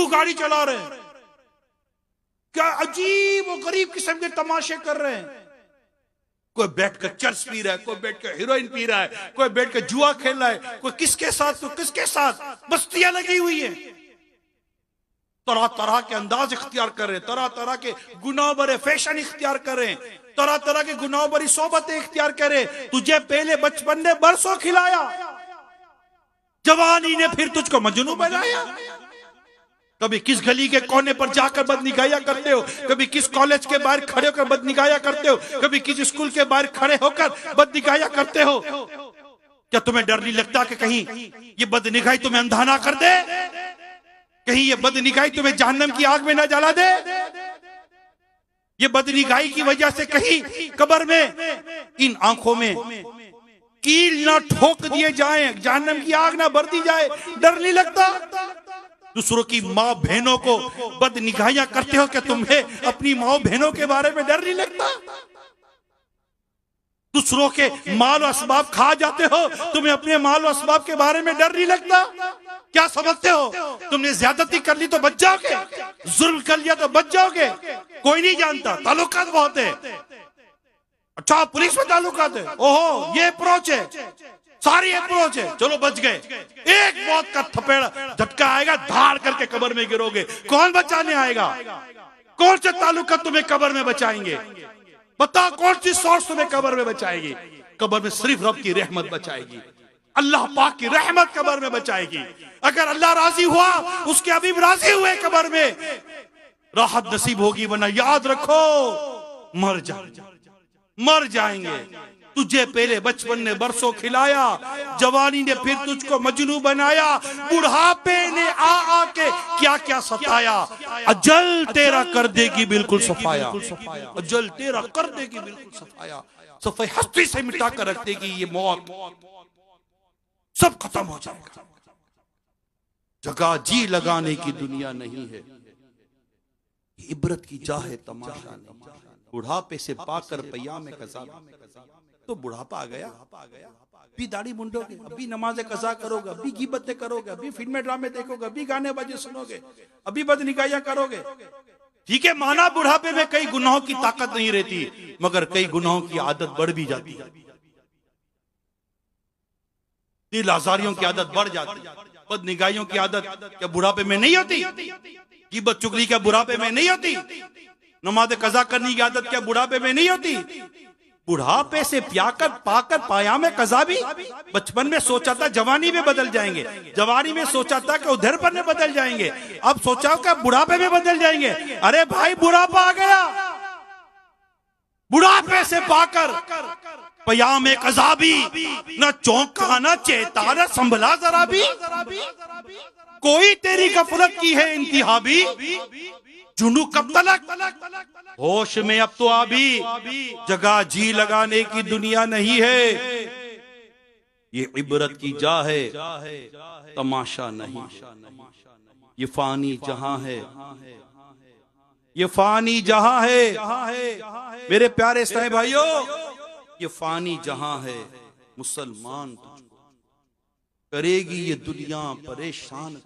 क्यों गाड़ी चला रहे हैं, क्या अजीब और गरीब किस्म के तमाशे कर रहे हैं। कोई बैठकर चर्च पी रहा है, कोई बैठकर हीरोइन पी रहा है, कोई बैठकर जुआ खेल रहा है, कोई किसके साथ तो किसके साथ बस्तियां लगी हुई है। तरह तरह के अंदाज इख्तियार कर रहे हैं, तरह तरह के गुनाह भरे फैशन इख्तियार कर रहे हैं, तरह तरह के गुनाह भरी सोबतें इख्तियार करे। तुझे पहले बचपन ने बरसों खिलाया, जवानी ने फिर तुझको मजनू बनाया। कभी किस गली के कोने पर जाकर बदनिगाहियां करते हो, कभी किस कॉलेज के बाहर खड़े होकर बदनिगाहियां करते हो, कभी किस स्कूल के बाहर खड़े होकर बदनिगाहियां करते हो। क्या तुम्हें डर नहीं लगता कि कहीं ये बदनिगाही तुम्हें अंधा ना कर दे, कहीं ये बदनिगाही तुम्हें जहन्नम की आग में ना जला दे, ये बदनिगाही की वजह से कहीं कब्र में इन आंखों में कील ना ठोक दिए जाएं, जहन्नम की आग ना भर दी जाए। डर नहीं लगता? दूसरों की माँ बहनों को बदनिगाहियां करते हो कि तुम्हें अपनी माँ बहनों के बारे में डर नहीं लगता? दूसरों के माल और असबाब खा जाते हो, तुम्हें अपने माल और असबाब के बारे में डर नहीं लगता? क्या समझते हो तुमने ज्यादती कर ली तो बच जाओगे, जुल्म कर लिया तो बच जाओगे? कोई नहीं जानता, ताल्लुकात बहुत है। अच्छा पुलिस में ताल्लुकात है, ओहो ये अप्रोच है, सारी अप्रोच है, चलो बच गए। एक मौत का थपेड़ झटका आएगा, धाड़ करके कब्र में गिरोगे। कौन बचाने आएगा? कौन से ताल्लुकात तुम्हें कब्र में बचाएंगे? बताओ कौन सी सोच तुम्हें कब्र में बचाएगी? कब्र में सिर्फ रब की रहमत बचाएगी, अल्लाह पाक की रहमत कब्र में बचाएगी। अगर अल्लाह राजी हुआ, उसके हबीब राजी हुए, कब्र में राहत नसीब होगी, वरना याद रखो मर जाएंगे। तुझे पहले बचपन ने बरसों खिलाया, जवानी ने फिर तुझको मजनू बनाया, बुढ़ापे ने आ के क्या क्या सताया। अजल तेरा कर देगी बिल्कुल सफाया, अजल तेरा कर देगी बिल्कुल सफाया। सफाई हस्ती से मिटा कर रख देगी ये मौत, सब खत्म हो जाएगा। जगह जी लगाने की दुनिया नहीं है, इबरत की जा है तमाशा नहीं। बुढ़ापे से पाकर पैया में कज़ा, तो बुढ़ापा आ गया, अभी दाढ़ी मुंडोगे, अभी नमाज़े कज़ा करोगे, अभी ग़ीबतें करोगे, अभी फिल्में ड्रामे देखोगे, अभी गाने बाजे सुनोगे, अभी बदनिगाहियां करोगे। ठीक है, माना बुढ़ापे में कई गुनाहों की ताकत नहीं रहती, मगर कई गुनाहों की आदत बढ़ भी जाती है, दिल आज़ारियों की आदत बढ़ जाती है। बदनिगाहियों की आदत क्या बुढ़ापे में नहीं होती? ग़ीबत चुगली क्या बुढ़ापे में नहीं होती? नमाज़े कज़ा करने की आदत क्या बुढ़ापे में नहीं होती? बुढ़ापे से प्याकर पाकर पाया में कज़ा भी बचपन में सोचा था जवानी में बदल जाएंगे, जवानी में सोचा था कि उधर पर में बदल जाएंगे, अब सोचा कि बुढ़ापे में बदल जाएंगे। अरे भाई बुढ़ापा आ गया, बुढ़ापे से पाकर पया में कज़ा भी, न चौंका न चेता न संभला जरा भी, कोई तेरी गफलत की है इंतहा भी, जुनू कब तलक होश में अब तो अभी, जगह जी लगाने की दुनिया नहीं है। ये इबरत की जा है तमाशा नहीं, ये फानी जहां है, ये फानी जहां है। मेरे प्यारे इस्लामी भाइयों, ये फानी जहां है, मुसलमान तुझको करेगी ये दुनिया परेशान,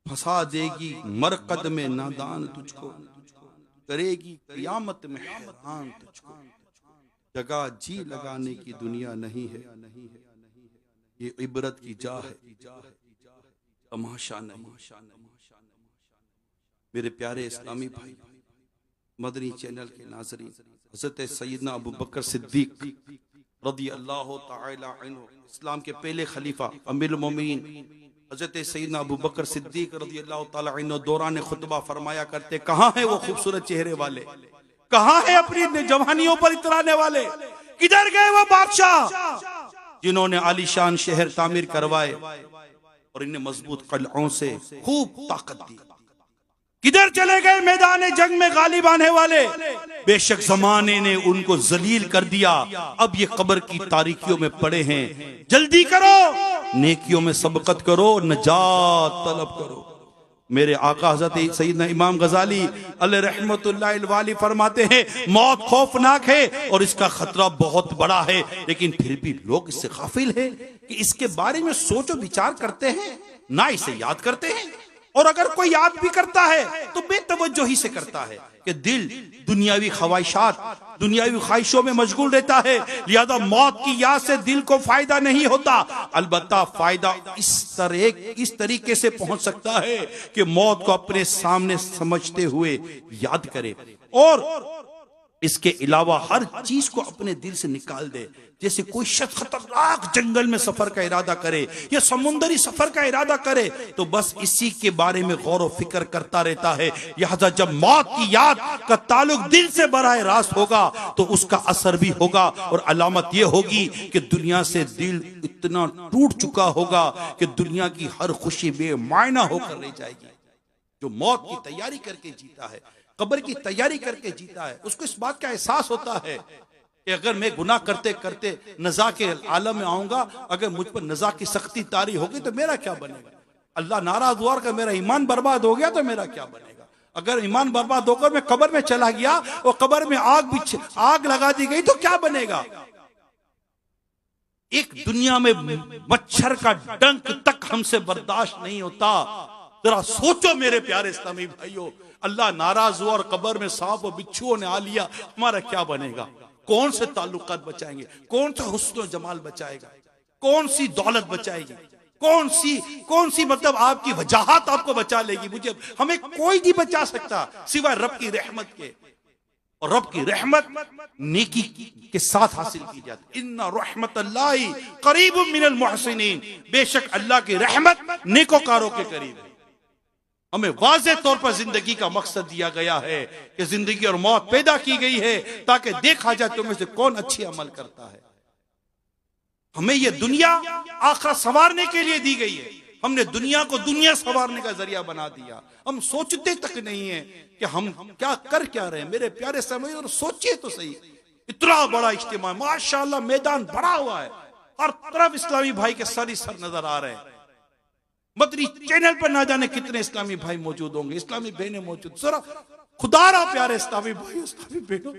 फंसा देगी मरकद में नादान तुझको, करेगी क़यामत में हैरान तुझको। जगह जी लगाने की दुनिया नहीं है, ये इबरत की जा है तमाशा नहीं। मेरे प्यारे इस्लामी भाई, मदनी चैनल के नाज़रीन, हज़रत सैयदना अबू बकर सिद्दीक रज़ी अल्लाह तआला अन्हु, इस्लाम के पहले खलीफा अमीरुल मोमिनीन हज़रत सैयदना अबू बकर सिद्दीक रज़ी अल्लाह तआला अन्हु दौरान खुतबा फरमाया करते, कहाँ है वो खूबसूरत चेहरे वाले, कहाँ है अपनी जवानियों पर इतराने वाले, किधर गए वो बादशाह जिन्होंने आलीशान शहर तामीर करवाए और इन्हें मजबूत किलों से खूब ताकत दी? किधर चले गए मैदान जंग में गालिब आने वाले? बेशक जमाने ने उनको जलील कर दिया, अब ये कब्र की तारीकियों में पड़े हैं। जल्दी करो, नेकियों में सबकत करो, नजात तलब करो। मेरे आका हज़रत सैयदना इमाम गजाली अलैहि रहमतुल्लाह अलैहि फरमाते हैं, मौत खौफनाक है और इसका खतरा बहुत बड़ा है, लेकिन फिर भी लोग इससे गाफिल हैं कि इसके बारे में सोचो विचार करते हैं, ना इसे याद करते हैं। और अगर कोई याद भी करता है तो बेतवज्जोही से करता है कि दिल दुनियावी ख्वाहिशात, दुनियावी ख्वाहिशों में मशगूल रहता है। लिहाजा मौत की याद से दिल को फायदा नहीं होता। अलबत्ता फायदा इस तरीके से पहुंच सकता है कि मौत को अपने सामने समझते हुए याद करे और इसके अलावा हर चीज को अपने दिल से निकाल दे। जैसे कोई शख्स खतरनाक जंगल में सफर का इरादा करे या समुद्री सफर का इरादा करे तो बस इसी के बारे में गौर व फिक्र करता रहता है। लिहाजा जब मौत की याद का ताल्लुक दिल से बराह रास्त होगा तो उसका असर भी होगा और अलामत यह होगी कि दुनिया से दिल इतना टूट चुका होगा कि दुनिया की हर खुशी बेमायना होकर रह जाएगी। जो मौत की तैयारी करके जीता है, कब्र की तैयारी करके जीता है, उसको इस बात का एहसास होता है कि अगर मैं गुनाह करते करते नज़ा के आलम में आऊंगा, अगर मुझ पर नज़ा की सख्ती तारी होगी तो मेरा क्या बनेगा। अल्लाह नाराज हुआ का मेरा ईमान बर्बाद हो गया तो मेरा क्या बनेगा। अगर ईमान बर्बाद होकर मैं कब्र में चला गया और कब्र में आग लगा दी गई तो क्या बनेगा। एक दुनिया में मच्छर का डंक तक हमसे बर्दाश्त नहीं होता। जरा सोचो मेरे प्यारे इस्लामी भाइयों, अल्लाह नाराज हुआ और कब्र में सांप और बिच्छुओं ने आ लिया, हमारा क्या बनेगा। कौन से ताल्लुकात बचाएंगे, कौन सा हुस्न जमाल बचाएगा, कौन सी दौलत बचाएगी, कौन सी मतलब आपकी वजाहत आपको बचा लेगी। मुझे हमें कोई नहीं बचा सकता सिवाय रब की रहमत के। और रब की रहमत नेकी के साथ हासिल की जाती। इन्ना रहमतल्लाहि करीबुम मिनल मुहसिनीन, बेशक अल्लाह की रहमत नेकोकारों के करीब है। हमें वाज़े तौर पर जिंदगी का मकसद दिया गया है कि जिंदगी और मौत पैदा की गई है ताकि देखा जाए तुम्हें से कौन अच्छी अमल करता है। हमें यह दुनिया आखिरत संवारने के लिए दी गई है। हमने दुनिया को दुनिया संवारने का जरिया बना दिया। हम सोचते तक नहीं है कि हम क्या कर क्या रहे हैं। मेरे प्यारे समय और सोचिए तो सही, इतना बड़ा इज्तिमा, माशाअल्लाह मैदान भरा हुआ है, हर तरफ इस्लामी भाई के सर ही सर नजर आ रहे हैं। मदनी चैनल पर ना जाने कितने इस्लामी भाई मौजूद होंगे, इस्लामी बहनें मौजूद। जरा खुदारा प्यारे इस्लामी भाई, इस्लामी बहनों,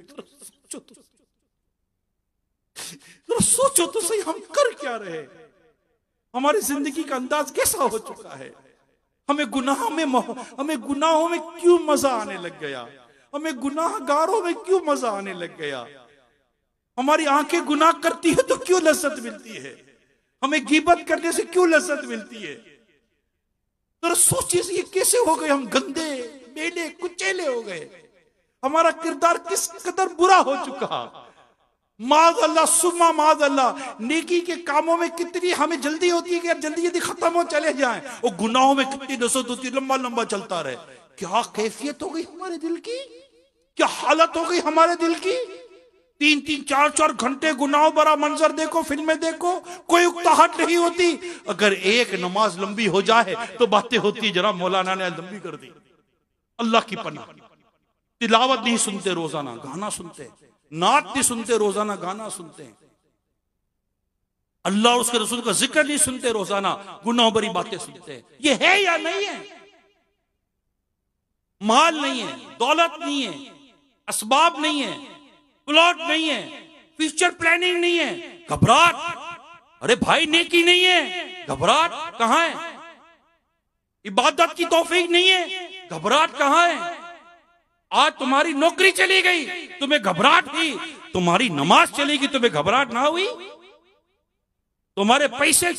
सोचो तो सही, हम कर क्या रहे हैं। हमारी जिंदगी का अंदाज कैसा हो चुका है। हमें गुनाहों में क्यों मजा आने लग गया, हमें गुनाहगारों में क्यों मजा आने लग गया। हमारी आंखें गुनाह करती है तो क्यों लज्जत मिलती है, हमें गीबत करने से क्यों लज्जत मिलती है। तो सोचिए ये कैसे हो गए, हम गंदे मेले कुचेले हो गए। हमारा किरदार किस कदर बुरा हो चुका। माज़ अल्लाह सुम्मा माज़ अल्लाह, नेकी के कामों में कितनी हमें जल्दी होती है कि जल्दी जल्दी खत्म हो चले जाएं, और गुनाहों में कितनी नसत होती है, लंबा लंबा चलता रहे। क्या कैफियत हो गई हमारे दिल की, क्या हालत हो गई हमारे दिल की। 3-3 4-4 घंटे गुनाह भरा मंजर देखो, फिल्में देखो, कोई उकताहट नहीं होती। अगर एक नमाज लंबी हो जाए तो बातें होती, जरा मौलाना ने लंबी कर दी। अल्लाह की पनाह, तिलावत नहीं सुनते रोजाना, गाना सुनते, नात नहीं सुनते रोजाना, गाना सुनते हैं। अल्लाह और उसके रसूल का जिक्र नहीं सुनते रोजाना, गुनाह भरी बातें सुनते हैं। ये है या नहीं है। माल नहीं है, दौलत नहीं है, असबाब नहीं है, प्लॉट नहीं है, फ्यूचर प्लानिंग नहीं है, घबराहट। अरे भाई नेकी नहीं है, घबराहट कहां है। इबादत की तौफीक नहीं है, घबराहट कहां है। आज तुम्हारी नौकरी चली गई, तुम्हें घबराहट हुई। तुम्हारी नमाज चलेगी, तुम्हें घबराहट ना हुई। तुम्हारे पैसे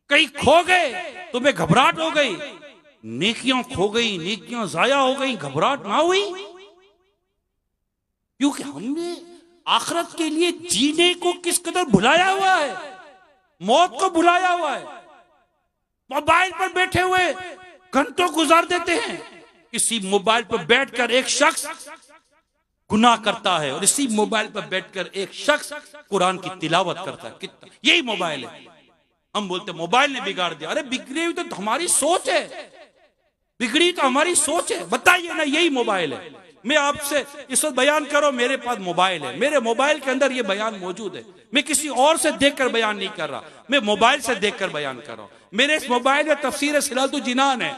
कहीं खो गए, तुम्हें घबराहट हो गई। नेकियां खो गई, नेकियां जाया हो गई, घबराहट ना हुई। क्योंकि हमने आखिरत के लिए जीने को किस कदर भुलाया हुआ है, मौत को भुलाया हुआ है। मोबाइल पर बैठे हुए घंटों गुजार देते हैं। इसी मोबाइल पर बैठकर एक शख्स गुनाह करता है और इसी मोबाइल पर बैठकर एक शख्स कुरान की तिलावत करता है। कितना यही मोबाइल है। हम बोलते मोबाइल ने बिगाड़ दिया। अरे बिगड़ी हुई तो हमारी सोच है, बिगड़ी तो हमारी सोच है। बताइए ना, यही मोबाइल है। मैं आपसे इस वक्त बयान करो, मेरे पास मोबाइल है, मेरे मोबाइल के अंदर ये बयान मौजूद है। मैं किसी और से देखकर बयान नहीं कर रहा, मैं मोबाइल से देखकर बयान कर रहा हूं। मेरे इस मोबाइल में तफसीर सिलातुल जिनान है,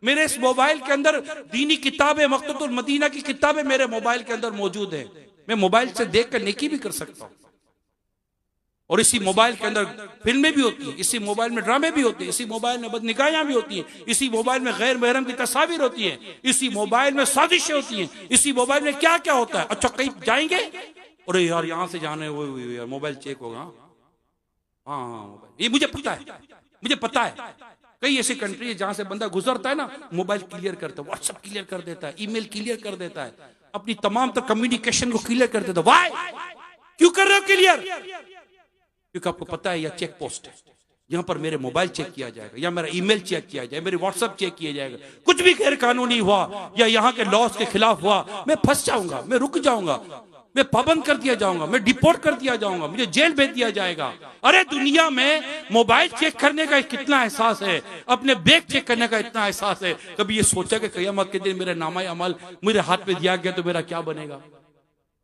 मेरे इस मोबाइल के अंदर दीनी किताबें, मक्तबुल मदीना की किताबें मेरे मोबाइल के अंदर मौजूद है। मैं मोबाइल से देखकर नेकी भी कर सकता हूं और इसी मोबाइल के अंदर फिल्में भी होती हैं, इसी मोबाइल में ड्रामे भी होते हैं, इसी मोबाइल में बदनिकाहियां भी होती हैं, इसी मोबाइल में गैर महरम की तस्वीर होती हैं, इसी मोबाइल में साजिशें होती हैं, इसी मोबाइल में क्या क्या होता है। अच्छा कहीं जाएंगे, अरे यार यहाँ से जाना है, वो यार मोबाइल चेक होगा, हाँ मोबाइल, ये मुझे पता है। कई ऐसी कंट्री है जहां से बंदा गुजरता है ना, मोबाइल क्लियर करता है, व्हाट्सएप क्लियर कर देता है, ईमेल क्लियर कर देता है, अपनी तमाम तक कम्युनिकेशन को क्लियर कर देता है। वाई, क्यों कर रहे हो क्लियर? क्योंकि आपको पता है यह चेक पोस्ट है, यहाँ पर मेरे मोबाइल चेक किया जाएगा, या मेरा ईमेल चेक किया जाएगा, मेरे व्हाट्सएप चेक किया जाएगा। कुछ भी गैर कानूनी हुआ या यहाँ के लॉस के खिलाफ हुआ, मैं फंस जाऊंगा, मैं रुक जाऊंगा, मैं पाबंद कर दिया जाऊंगा, मैं डिपोर्ट कर दिया जाऊंगा, मुझे जेल भेज दिया जाएगा। अरे दुनिया में मोबाइल चेक करने का कितना एहसास है, अपने बैग चेक करने का इतना एहसास है। कभी ये सोचा कि क़यामत के दिन मेरे नामा अमाल मेरे हाथ में दिया गया तो मेरा क्या बनेगा?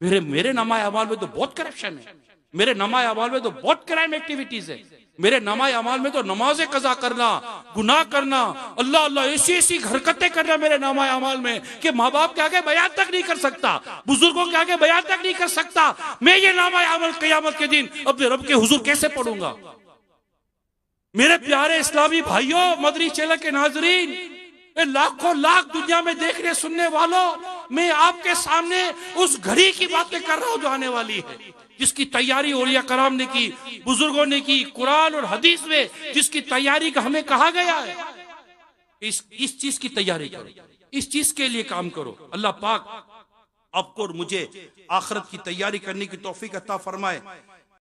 मेरे नामा अमाल में तो बहुत करप्शन है, मेरे नामा अमाल में तो बहुत क्राइम एक्टिविटीज है, मेरे नामा अमाल में तो नमाजें कज़ा करना, गुनाह करना, अल्लाह अल्लाह ऐसी हरकतें करना मेरे नामा अमाल में कि माँ बाप के आगे बयान तक नहीं कर सकता, बुजुर्गों के आगे बयान तक नहीं कर सकता। मैं ये नामा अमाल क़यामत के दिन अपने रब के हुजूर कैसे पढ़ूंगा? मेरे प्यारे इस्लामी भाइयों, मदनी चैनल के नाजरीन, लाखों लाख दुनिया में देखने सुनने वालों, मैं आपके सामने उस घड़ी की बातें कर रहा हूं जो आने वाली है, जिसकी तैयारी औलिया कराम ने की, बुजुर्गों ने की, कुरान और हदीस में जिसकी तैयारी का हमें कहा गया है। इस चीज की तैयारी करो, इस चीज के लिए काम करो। अल्लाह पाक आपको और मुझे आखिरत की तैयारी करने की तौफीक अता फरमाए।